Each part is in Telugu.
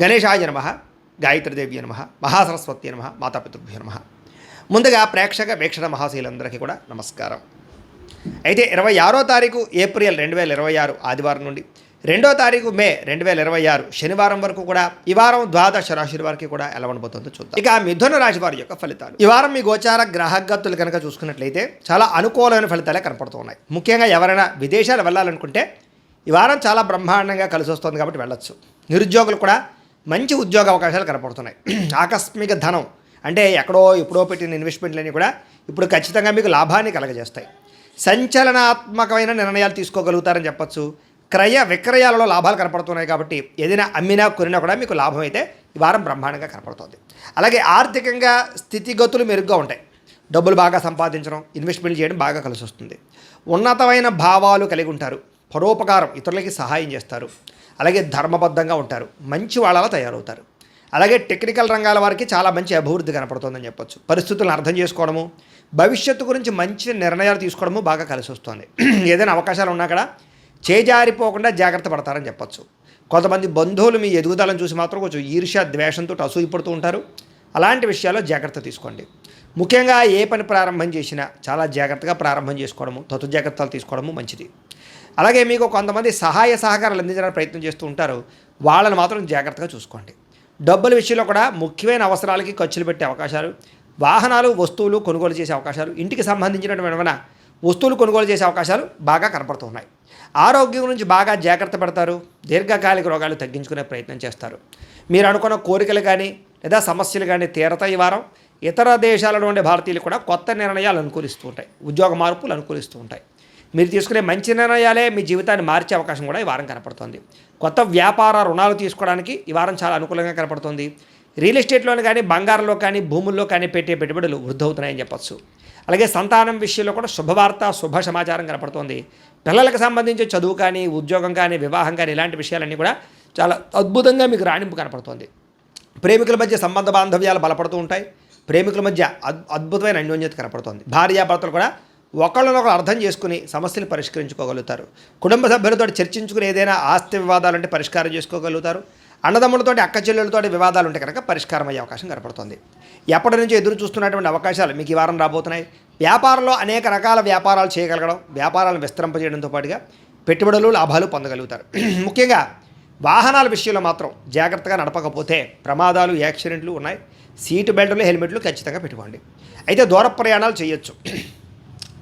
గణేశాయ నమః, గాయత్రీదేవి నమః, మహాసరస్వతి నమః, మాతాపితృభ్యో నమః. ముందుగా వీక్షణ మహాశీలందరికీ కూడా నమస్కారం. అయితే 26వ తారీఖు ఏప్రిల్ 2026 ఆదివారం నుండి 2వ తారీఖు మే 2026 శనివారం వరకు కూడా ఈ వారం ద్వాదశ రాశి వారికి కూడా ఎలా ఉండబోతుందో చూద్దాం. ఇక మిథున రాశి వారి యొక్క ఫలితాలు. ఈ వారం మీ గోచార గ్రహగతులు కనుక చూసుకున్నట్లయితే చాలా అనుకూలమైన ఫలితాలే కనపడుతూ ఉన్నాయి. ముఖ్యంగా ఎవరైనా విదేశాలు వెళ్ళాలనుకుంటే ఈ వారం చాలా బ్రహ్మాండంగా కలిసి వస్తుంది కాబట్టి వెళ్ళొచ్చు. నిరుద్యోగులు కూడా మంచి ఉద్యోగ అవకాశాలు కనపడుతున్నాయి. ఆకస్మిక ధనం అంటే ఎక్కడో ఎప్పుడో పెట్టిన ఇన్వెస్ట్మెంట్లన్నీ కూడా ఇప్పుడు ఖచ్చితంగా మీకు లాభాన్ని కలగజేస్తాయి. సంచలనాత్మకమైన నిర్ణయాలు తీసుకోగలుగుతారని చెప్పచ్చు. క్రయ విక్రయాలలో లాభాలు కనపడుతున్నాయి కాబట్టి ఏదైనా అమ్మినా కొనినా కూడా మీకు లాభం అయితే ఈ వారం బ్రహ్మాండంగా కనపడుతుంది. అలాగే ఆర్థికంగా స్థితిగతులు మెరుగ్గా ఉంటాయి. డబ్బులు బాగా సంపాదించడం, ఇన్వెస్ట్మెంట్ చేయడం బాగా కలిసి వస్తుంది. ఉన్నతమైన భావాలు కలిగి ఉంటారు. పరోపకారం, ఇతరులకి సహాయం చేస్తారు. అలాగే ధర్మబద్ధంగా ఉంటారు. మంచి వాళ్ళలా తయారవుతారు. అలాగే టెక్నికల్ రంగాల వారికి చాలా మంచి అభివృద్ధి కనపడుతుందని చెప్పొచ్చు. పరిస్థితులను అర్థం చేసుకోవడము, భవిష్యత్తు గురించి మంచి నిర్ణయాలు తీసుకోవడము బాగా కలిసి వస్తుంది. ఏదైనా అవకాశాలు ఉన్నా కూడా చేజారిపోకుండా జాగ్రత్త పడతారని చెప్పొచ్చు. కొంతమంది బంధువులు మీ ఎదుగుదలను చూసి మాత్రం కొంచెం ఈర్ష్య ద్వేషంతో అసూయపడుతూ ఉంటారు. అలాంటి విషయాల్లో జాగ్రత్త తీసుకోండి. ముఖ్యంగా ఏ పని ప్రారంభం చేసినా చాలా జాగ్రత్తగా ప్రారంభం చేసుకోవడము, తతు జాగ్రత్తలు తీసుకోవడము మంచిది. అలాగే మీకు కొంతమంది సహాయ సహకారాలు అందించడానికి ప్రయత్నం చేస్తూ ఉంటారు. వాళ్ళని మాత్రం జాగ్రత్తగా చూసుకోండి. డబ్బుల విషయంలో కూడా ముఖ్యమైన అవసరాలకి ఖర్చులు పెట్టే అవకాశాలు, వాహనాలు వస్తువులు కొనుగోలు చేసే అవకాశాలు, ఇంటికి సంబంధించినటువంటి ఏమైనా వస్తువులు కొనుగోలు చేసే అవకాశాలు బాగా కనపడుతున్నాయి. ఆరోగ్యం గురించి బాగా జాగ్రత్త పడతారు. దీర్ఘకాలిక రోగాలు తగ్గించుకునే ప్రయత్నం చేస్తారు. మీరు అనుకున్న కోరికలు కానీ లేదా సమస్యలు కానీ తీరతాయి ఈ వారం. ఇతర దేశాలలో ఉండే భారతీయులు కూడా కొత్త నిర్ణయాలు అనుకూలిస్తూ ఉంటాయి. ఉద్యోగ మార్పులు అనుకూలిస్తూ ఉంటాయి. మీరు తీసుకునే మంచి నిర్ణయాలే మీ జీవితాన్ని మార్చే అవకాశం కూడా ఈ వారం కనపడుతుంది. కొత్త వ్యాపార రుణాలు తీసుకోవడానికి ఈ వారం చాలా అనుకూలంగా కనపడుతుంది. రియల్ ఎస్టేట్లోని కానీ బంగారంలో కానీ భూముల్లో కానీ పెట్టే పెట్టుబడులు వృద్ధవుతున్నాయని చెప్పచ్చు. అలాగే సంతానం విషయంలో కూడా శుభవార్త, శుభ సమాచారం కనపడుతుంది. పిల్లలకు సంబంధించి చదువు కానీ, ఉద్యోగం కానీ, వివాహం కానీ ఇలాంటి విషయాలన్నీ కూడా చాలా అద్భుతంగా మీకు రాణింపు కనపడుతుంది. ప్రేమికుల మధ్య సంబంధ బాంధవ్యాలు బలపడుతూ ఉంటాయి. ప్రేమికుల మధ్య అద్భుతమైన అన్యోన్యత కనపడుతుంది. భార్యాభర్తలు కూడా ఒకళ్ళనొకరు అర్థం చేసుకుని సమస్యలు పరిష్కరించుకోగలుగుతారు. కుటుంబ సభ్యులతో చర్చించుకుని ఏదైనా ఆస్తి వివాదాలు అంటే పరిష్కారం చేసుకోగలుగుతారు. అన్నదమ్ములతోటి అక్క చెల్లెలతోటి వివాదాలు ఉంటే కనుక పరిష్కారం అయ్యే అవకాశం కనపడుతుంది. ఎప్పటి నుంచి ఎదురు చూస్తున్నటువంటి అవకాశాలు మీకు ఈ వారం రాబోతున్నాయి. వ్యాపారంలో అనేక రకాల వ్యాపారాలు చేయగలగడం, వ్యాపారాలను విస్తరింపజేయడంతో పాటుగా పెట్టుబడులు లాభాలు పొందగలుగుతారు. ముఖ్యంగా వాహనాల విషయంలో మాత్రం జాగ్రత్తగా నడపకపోతే ప్రమాదాలు, యాక్సిడెంట్లు ఉన్నాయి. సీటు బెల్టులు, హెల్మెట్లు ఖచ్చితంగా పెట్టుకోండి. అయితే దూర ప్రయాణాలు చేయొచ్చు.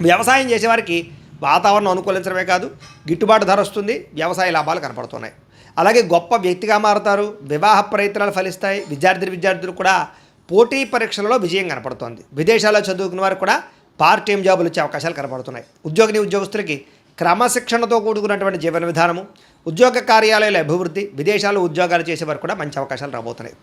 వ్యవసాయం చేసేవారికి వాతావరణం అనుకూలించడమే కాదు, గిట్టుబాటు ధర వస్తుంది. వ్యవసాయ లాభాలు కనపడుతున్నాయి. అలాగే గొప్ప వ్యక్తిగా మారుతారు. వివాహ ప్రయత్నాలు ఫలిస్తాయి. విద్యార్థులు కూడా పోటీ పరీక్షలలో విజయం కనపడుతోంది. విదేశాల్లో చదువుకున్న వారికి కూడా పార్ట్ టైం జాబులు వచ్చే అవకాశాలు కనపడుతున్నాయి. ఉద్యోగస్తులకి క్రమశిక్షణతో కూడుకున్నటువంటి జీవన విధానము, ఉద్యోగ కార్యాలయాల అభివృద్ధి, విదేశాల్లో ఉద్యోగాలు చేసేవారు కూడా మంచి అవకాశాలు రాబోతున్నాయి.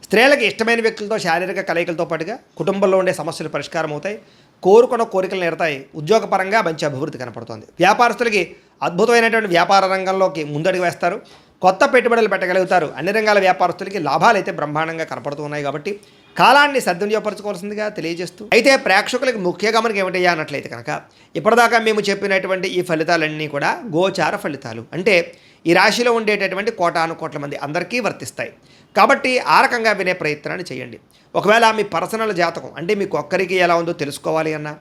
స్త్రీలకు ఇష్టమైన వ్యక్తులతో శారీరక కలయికలతో పాటుగా కుటుంబంలో ఉండే సమస్యలు పరిష్కారం అవుతాయి. కోరుకున్న కోరికలు నెరతాయి. ఉద్యోగపరంగా మంచి అభివృద్ధి కనపడుతుంది. వ్యాపారస్తులకి అద్భుతమైనటువంటి వ్యాపార రంగంలోకి ముందడుగు వేస్తారు. కొత్త పెట్టుబడులు పెట్టగలుగుతారు. అన్ని రంగాల వ్యాపారస్తులకి లాభాలు అయితే బ్రహ్మాండంగా కనపడుతూ ఉన్నాయి కాబట్టి కాలాన్ని సద్వినియోగపరచుకోవాల్సిందిగా తెలియజేస్తూ, అయితే ప్రేక్షకులకు ముఖ్య గమనిక ఏమిటయ్యా అన్నట్లయితే కనుక ఇప్పటిదాకా మేము చెప్పినటువంటి ఈ ఫలితాలన్నీ కూడా గోచార ఫలితాలు. అంటే ఈ రాశిలో ఉండేటటువంటి కోటానుకోట్ల మంది అందరికీ వర్తిస్తాయి. కాబట్టి ఆ రకంగా వినే ప్రయత్నాన్ని చేయండి. ఒకవేళ మీ పర్సనల్ జాతకం అంటే మీకు ఒక్కరికి ఎలా ఉందో తెలుసుకోవాలి అన్నా,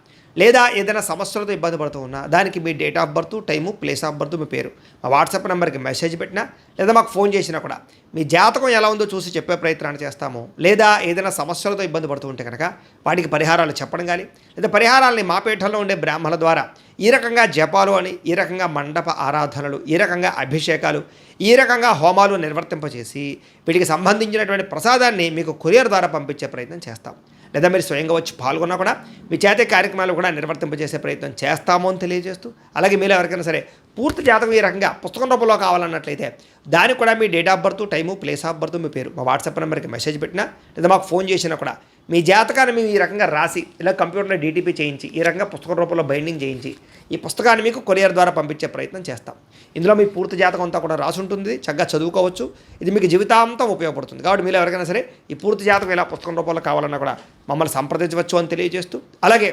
లేదా ఏదైనా సమస్యలతో ఇబ్బంది పడుతూ ఉన్నా దానికి మీ date of birth, time, place of birth, మీ పేరు మా వాట్సాప్ నెంబర్కి మెసేజ్ పెట్టినా లేదా మాకు ఫోన్ చేసినా కూడా మీ జాతకం ఎలా ఉందో చూసి చెప్పే ప్రయత్నాన్ని చేస్తాము. లేదా ఏదైనా సమస్యలతో ఇబ్బంది పడుతూ ఉంటే కనుక వాటికి పరిహారాలు చెప్పడం కానీ, లేదా పరిహారాలని మా పీఠంలో ఉండే బ్రాహ్మణుల ద్వారా ఈ రకంగా జపాలు అని, ఈ రకంగా మండప ఆరాధనలు, ఈ రకంగా అభిషేకాలు, ఈ రకంగా హోమాలు నిర్వర్తింపచేసి వీటికి సంబంధించినటువంటి ప్రసాదాన్ని మీకు కొరియర్ ద్వారా పంపించే ప్రయత్నం చేస్తాం. లేదా మీరు స్వయంగా వచ్చి పాల్గొన్నా కూడా మీ చేతే కార్యక్రమాలు కూడా నిర్వర్తింపజేసే ప్రయత్నం చేస్తాము అని తెలియజేస్తూ, అలాగే మీరు ఎవరికైనా సరే పూర్తి జాతకం ఈ రకంగా పుస్తకం రూపంలో కావాలన్నట్లయితే దానికి కూడా మీ date of birth, time, place of birth, మీ పేరు మా వాట్సాప్ నెంబర్కి మెసేజ్ పెట్టినా లేదా మాకు ఫోన్ చేసినా కూడా మీ జాతకాన్ని మేము ఈ రకంగా రాసి ఇలా కంప్యూటర్లో డీటీపీ చేయించి ఈ రకంగా పుస్తకం రూపంలో బైండింగ్ చేయించి ఈ పుస్తకాన్ని మీకు కొరియర్ ద్వారా పంపించే ప్రయత్నం చేస్తాం. ఇందులో మీ పూర్తి జాతకం అంతా కూడా రాసి ఉంటుంది. చక్కగా చదువుకోవచ్చు. ఇది మీకు జీవితాంతం ఉపయోగపడుతుంది. కాబట్టి మీరు ఎవరికైనా సరే ఈ పూర్తి జాతకం ఇలా పుస్తకం రూపంలో కావాలన్నా కూడా మమ్మల్ని సంప్రదించవచ్చు అని తెలియజేస్తూ, అలాగే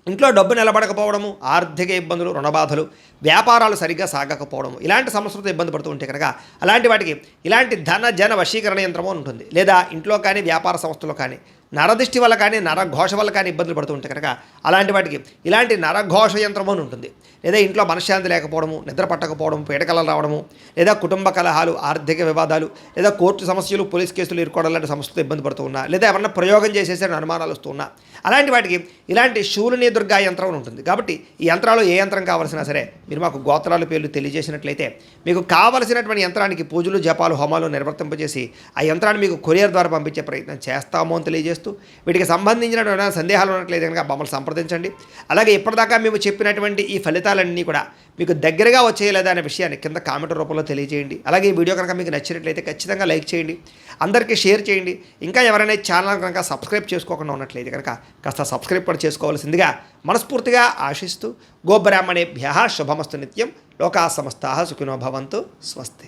ఇంట్లో డబ్బు నిలబడకపోవడము, ఆర్థిక ఇబ్బందులు, రుణబాధలు, వ్యాపారాలు సరిగ్గా సాగకపోవడము, ఇలాంటి సమస్యలతో ఇబ్బంది పడుతూ ఉంటే కనుక అలాంటి వాటికి ఇలాంటి ధన జన వశీకరణ యంత్రము అని ఉంటుంది. లేదా ఇంట్లో కానీ వ్యాపార సంస్థలో కానీ నరదిష్టి వల్ల కానీ నరఘోష వల్ల కానీ ఇబ్బందులు పడుతూ ఉంటే కనుక అలాంటి వాటికి ఇలాంటి నరఘోష యంత్రము అని ఉంటుంది. లేదా ఇంట్లో మనశ్శాంతి లేకపోవడము, నిద్ర పట్టకపోవడం, పీడకలలు రావడము, లేదా కుటుంబ కలహాలు, ఆర్థిక వివాదాలు, లేదా కోర్టు సమస్యలు, పోలీస్ కేసులు ఇరుకోవడం లాంటి సమస్యలతో ఇబ్బంది పడుతూ ఉన్నా, లేదా ఎవరన్నా ప్రయోగం చేసేసరి అనుమానాలు వస్తూ ఉన్నా, అలాంటి వాటికి ఇలాంటి శూలిని దుర్గా యంత్రం అని ఉంటుంది. కాబట్టి ఈ యంత్రాలు ఏ యంత్రం కావాల్సినా సరే మీరు మాకు గోత్రాల పేర్లు తెలియజేసినట్లయితే మీకు కావలసినటువంటి యంత్రానికి పూజలు, జపాలు, హోమాలు నిర్వర్తింపజేసి ఆ యంత్రాన్ని మీకు కొరియర్ ద్వారా పంపించే ప్రయత్నం చేస్తాము అని తెలియజేస్తూ వీటికి సంబంధించిన సందేహాలు ఉన్నట్లయితే కనుక మమ్మల్ని సంప్రదించండి. అలాగే ఇప్పటిదాకా మేము చెప్పినటువంటి ఈ ఫలితాలన్నీ కూడా మీకు దగ్గరగా వచ్చేయలేదా అనే విషయాన్ని కింద కామెంట్ రూపంలో తెలియజేయండి. అలాగే ఈ వీడియో కనుక మీకు నచ్చినట్లయితే ఖచ్చితంగా లైక్ చేయండి, అందరికీ షేర్ చేయండి. ఇంకా ఎవరైనా ఛానల్ కనుక సబ్స్క్రైబ్ చేసుకోకుండా ఉన్నట్లయితే కనుక కాస్త సబ్స్క్రైబ్ కూడా చేసుకోవాల్సిందిగా మనస్ఫూర్తిగా ఆశిస్తూ గోబ్రాహ్మణేభ్యః శుభమస్తు నిత్యం. లోకా సమస్తాః సుఖినో భవంతు. స్వస్తి.